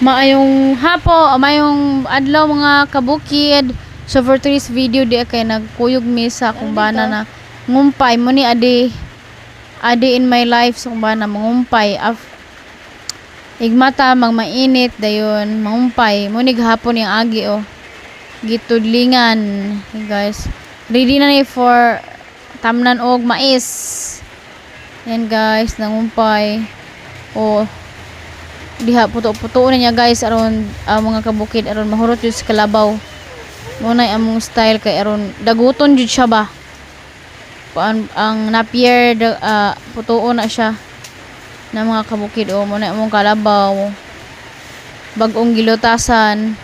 Maayong hapo, maayong adlaw mga kabukid. So for today's video di kay nagkuyog mi sa kumbana na ngumpay mo ni adi in my life sa kumbana mangumpay igmata magmainit dayon mangumpay mo ni gahapon yung agi gitudlingan guys. Ready na ni for tamnan og mais. Yan guys, nangumpay. Diha puto-puto na niya guys aron mga kabukid aron mahurot jud sa kalabaw. Muna among style kay aron daguton jud siya ba. Ang napier putuon na siya na mga kabukid muna among kalabaw. Bag-ong gilutasan.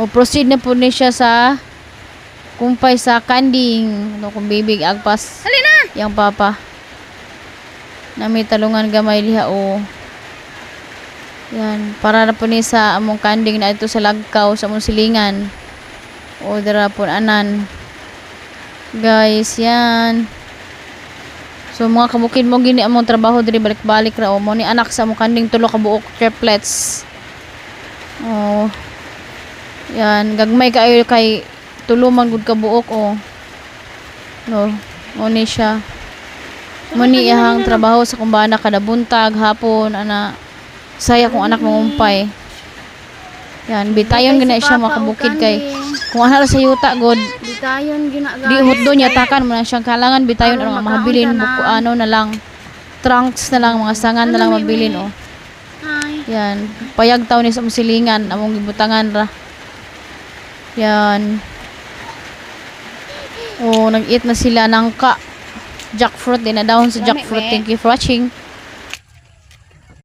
Proceed na po ni siya sa kumpay sa kanding. Ano kung bibig agpas. Halina! Yang papa. Nami talungan gamay liha Yan, para na po ni sa among kanding na ito sa lagkaw sa among silingan. Dara po anan. Guys, yan. So mga kabukid mo gini among trabaho diri balik-balik ra mo ni anak sa among kanding tulo ka buok triplets. Yan, gagmay kaayo kay tulo man gud ka buok No, mo ni siya. Mo ni iyang trabaho sa kumbana kada buntag hapon ana. Saya kung anak mangumpay. Yan, bitayon gina siya makabukid kay kung ana sa yuta god. Bitayon gina guys. Di hutdo niya takan mo na siyang kalangan bitayon ang mahabilin buko na lang. Trunks na lang mga sangan na lang mabilin Yan, payag taw ni sa musilingan among gibutangan ra. Yan. Nag-eat na sila ng jackfruit din na dahon sa jackfruit. Thank you for watching.